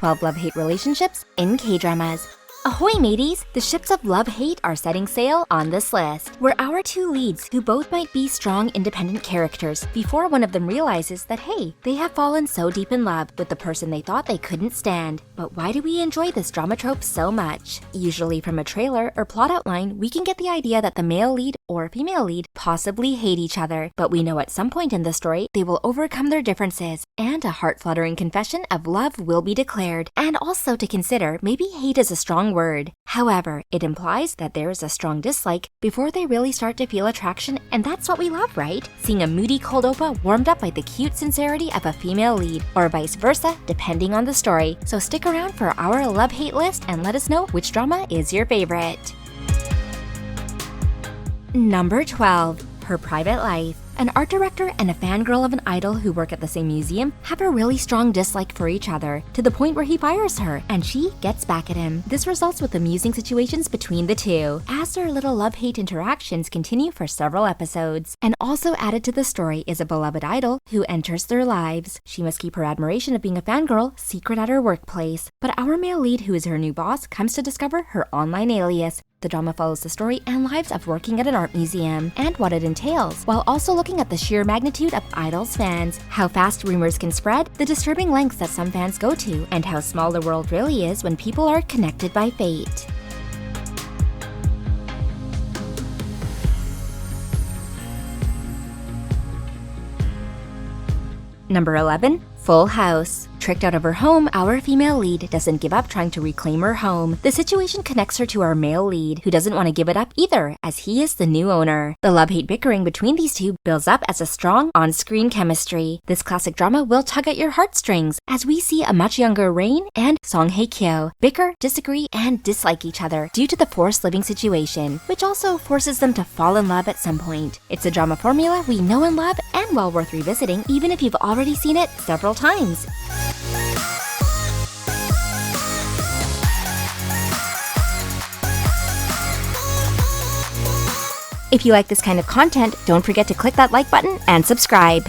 12 love-hate relationships in K-dramas. Ahoy mateys! The ships of love-hate are setting sail on this list. We're our two leads who both might be strong independent characters before one of them realizes that hey, they have fallen so deep in love with the person they thought they couldn't stand. But why do we enjoy this drama trope so much? Usually from a trailer or plot outline, we can get the idea that the male lead or female lead possibly hate each other, but we know at some point in the story they will overcome their differences and a heart-fluttering confession of love will be declared. And also to consider, maybe hate is a strong word. However, it implies that there is a strong dislike before they really start to feel attraction, and that's what we love, right? Seeing a moody cold oppa warmed up by the cute sincerity of a female lead, or vice versa, depending on the story. So stick around for our love-hate list and let us know which drama is your favorite. Number 12. Her Private Life. An art director and a fangirl of an idol who work at the same museum have a really strong dislike for each other, to the point where he fires her, and she gets back at him. This results with amusing situations between the two, as their little love-hate interactions continue for several episodes. And also added to the story is a beloved idol who enters their lives. She must keep her admiration of being a fangirl secret at her workplace, but our male lead, who is her new boss, comes to discover her online alias. The drama follows the story and lives of working at an art museum and what it entails, while also looking at the sheer magnitude of Idol's fans, how fast rumors can spread, the disturbing lengths that some fans go to, and how small the world really is when people are connected by fate. Number 11. Full House. Tricked out of her home, our female lead doesn't give up trying to reclaim her home. The situation connects her to our male lead, who doesn't want to give it up either, as he is the new owner. The love-hate bickering between these two builds up as a strong on-screen chemistry. This classic drama will tug at your heartstrings, as we see a much younger Rain and Song Hye-kyo bicker, disagree, and dislike each other due to the forced living situation, which also forces them to fall in love at some point. It's a drama formula we know and love, and well worth revisiting even if you've already seen it several times. If you like this kind of content, don't forget to click that like button and subscribe.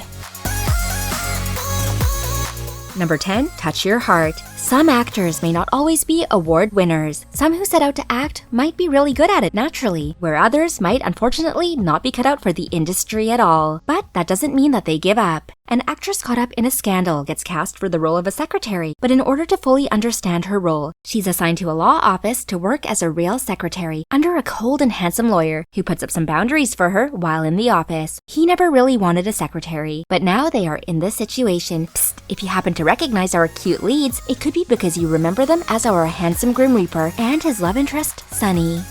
Number 10. Touch Your Heart. Some actors may not always be award winners. Some who set out to act might be really good at it naturally, where others might unfortunately not be cut out for the industry at all. But that doesn't mean that they give up. An actress caught up in a scandal gets cast for the role of a secretary, but in order to fully understand her role, she's assigned to a law office to work as a real secretary under a cold and handsome lawyer who puts up some boundaries for her while in the office. He never really wanted a secretary, but now they are in this situation. Psst, if you happen to recognize our cute leads, it could be because you remember them as our handsome Grim Reaper and his love interest, Sunny.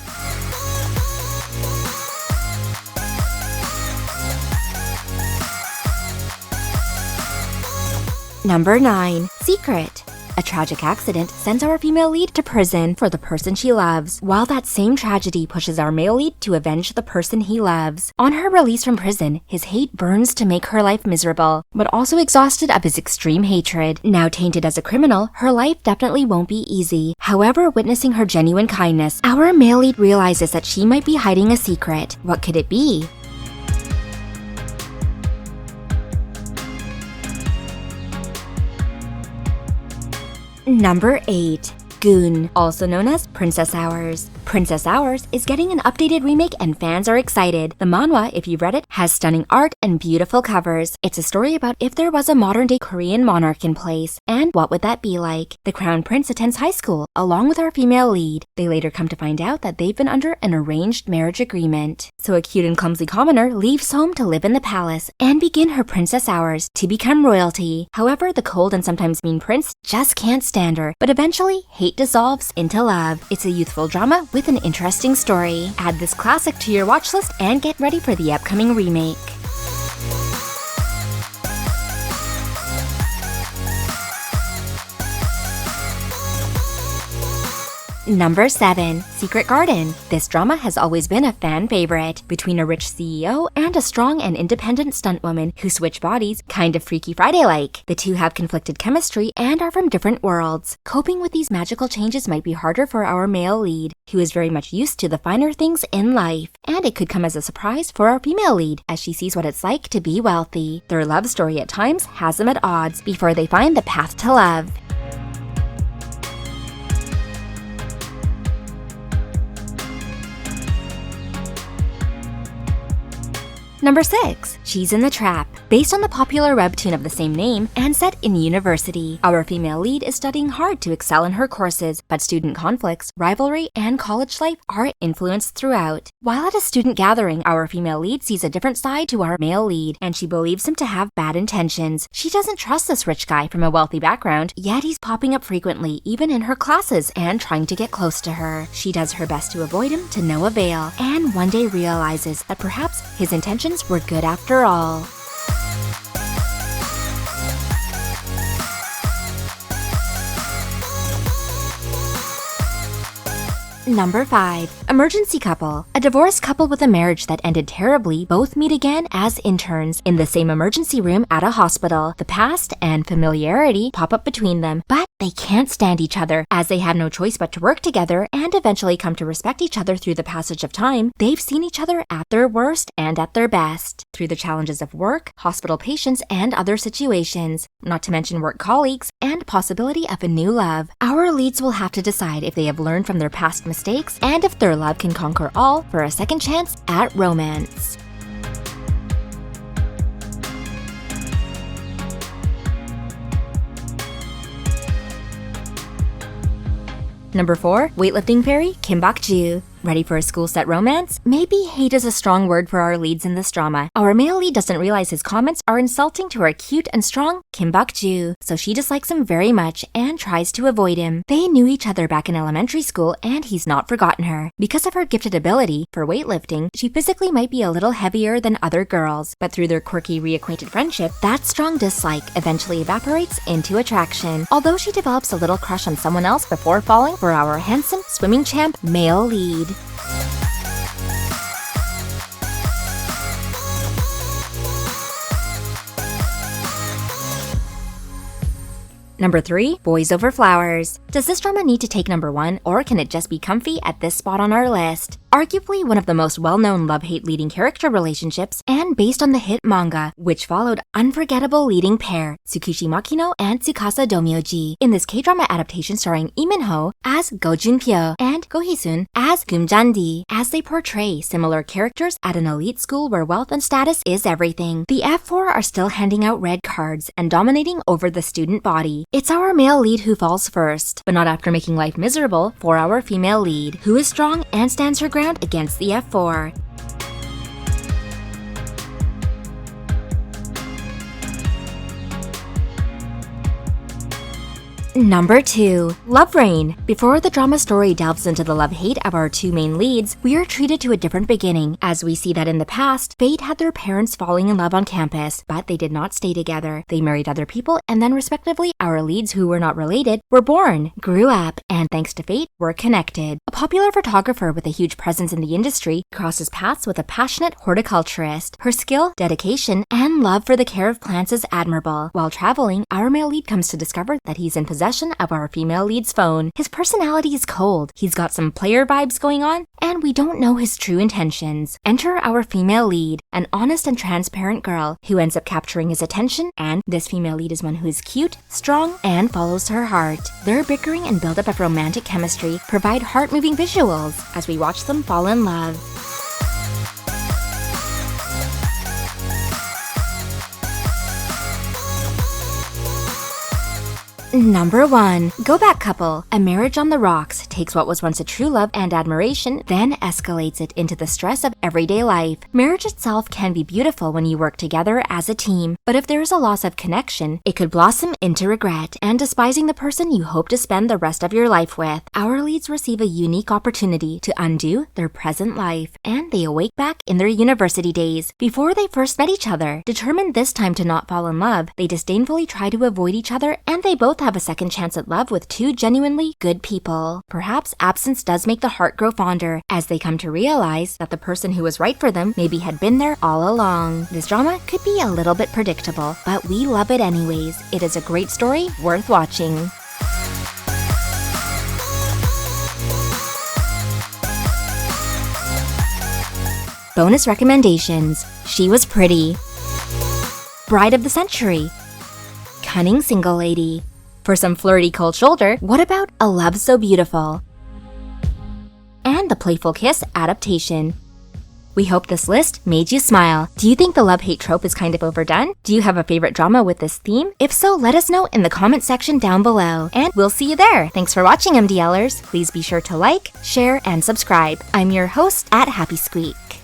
Number 9. Secret. A tragic accident sends our female lead to prison for the person she loves, while that same tragedy pushes our male lead to avenge the person he loves. On her release from prison, his hate burns to make her life miserable, but also exhausted of his extreme hatred. Now tainted as a criminal, her life definitely won't be easy. However, witnessing her genuine kindness, our male lead realizes that she might be hiding a secret. What could it be? Number 8. Goon, also known as Princess Hours. Princess Hours is getting an updated remake and fans are excited. The manhwa, if you've read it, has stunning art and beautiful covers. It's a story about if there was a modern-day Korean monarch in place, and what would that be like? The crown prince attends high school, along with our female lead. They later come to find out that they've been under an arranged marriage agreement. So a cute and clumsy commoner leaves home to live in the palace and begin her princess hours to become royalty. However, the cold and sometimes mean prince just can't stand her, but eventually, hate dissolves into love. It's a youthful drama with an interesting story. Add this classic to your watch list and get ready for the upcoming remake. Number 7. Secret Garden. This drama has always been a fan favorite, between a rich CEO and a strong and independent stuntwoman who switch bodies, kind of Freaky Friday-like. The two have conflicted chemistry and are from different worlds. Coping with these magical changes might be harder for our male lead, who is very much used to the finer things in life. And it could come as a surprise for our female lead, as she sees what it's like to be wealthy. Their love story at times has them at odds before they find the path to love. Number 6. She's in the Trap. Based on the popular webtoon of the same name and set in university, our female lead is studying hard to excel in her courses, but student conflicts, rivalry, and college life are influenced throughout. While at a student gathering, our female lead sees a different side to our male lead, and she believes him to have bad intentions. She doesn't trust this rich guy from a wealthy background, yet he's popping up frequently, even in her classes, and trying to get close to her. She does her best to avoid him to no avail, and one day realizes that perhaps his intentions were good after all. Number 5. Emergency couple. A divorced couple with a marriage that ended terribly both meet again as interns in the same emergency room at a hospital. The past and familiarity pop up between them, but they can't stand each other as they have no choice but to work together and eventually come to respect each other through the passage of time. They've seen each other at their worst and at their best, through the challenges of work, hospital patients, and other situations, not to mention work colleagues and possibility of a new love. Our leads will have to decide if they have learned from their past mistakes and if their love can conquer all for a second chance at romance. Number 4. Weightlifting fairy Kim Bak-ju. Ready for a school-set romance? Maybe hate is a strong word for our leads in this drama. Our male lead doesn't realize his comments are insulting to our cute and strong Kim Bak-ju, so she dislikes him very much and tries to avoid him. They knew each other back in elementary school and he's not forgotten her. Because of her gifted ability for weightlifting, she physically might be a little heavier than other girls, but through their quirky reacquainted friendship, that strong dislike eventually evaporates into attraction, although she develops a little crush on someone else before falling for our handsome swimming champ male lead. Number 3. Boys Over Flowers. Does this drama need to take number 1, or can it just be comfy at this spot on our list? Arguably one of the most well-known love-hate leading character relationships, and based on the hit manga, which followed unforgettable leading pair Tsukushi Makino and Tsukasa Domyoji. In this K-drama adaptation starring Lee Min-ho as Go Junpyo and Go Hee-sun as Gum Jan-di, as they portray similar characters at an elite school where wealth and status is everything. The F4 are still handing out red cards and dominating over the student body. It's our male lead who falls first, but not after making life miserable for our female lead, who is strong and stands her ground against the F4. Number 2. Love Rain. Before the drama story delves into the love-hate of our two main leads, we are treated to a different beginning, as we see that in the past, fate had their parents falling in love on campus, but they did not stay together. They married other people, and then respectively, our leads who were not related were born, grew up, and thanks to fate, were connected. A popular photographer with a huge presence in the industry crosses paths with a passionate horticulturist. Her skill, dedication, and love for the care of plants is admirable. While traveling, our male lead comes to discover that he's in possession of our female lead's phone. His personality is cold, he's got some player vibes going on, and we don't know his true intentions. Enter our female lead, an honest and transparent girl who ends up capturing his attention, and this female lead is one who is cute, strong, and follows her heart. Their bickering and buildup of romantic chemistry provide heart-moving visuals as we watch them fall in love. Number 1. Go Back Couple. A marriage on the rocks takes what was once a true love and admiration, then escalates it into the stress of everyday life. Marriage itself can be beautiful when you work together as a team, but if there is a loss of connection, it could blossom into regret and despising the person you hope to spend the rest of your life with. Our leads receive a unique opportunity to undo their present life, and they awake back in their university days. Before they first met each other, determined this time to not fall in love, they disdainfully try to avoid each other, and they both have a second chance at love with two genuinely good people. Perhaps absence does make the heart grow fonder, as they come to realize that the person who was right for them maybe had been there all along. This drama could be a little bit predictable, but we love it anyways. It is a great story worth watching. Bonus recommendations. She Was Pretty. Bride of the Century. Cunning Single Lady. For some flirty cold shoulder, what about A Love So Beautiful? And the Playful Kiss adaptation. We hope this list made you smile. Do you think the love-hate trope is kind of overdone? Do you have a favorite drama with this theme? If so, let us know in the comment section down below. And we'll see you there. Thanks for watching, MDLers. Please be sure to like, share, and subscribe. I'm your host at HappySqueak.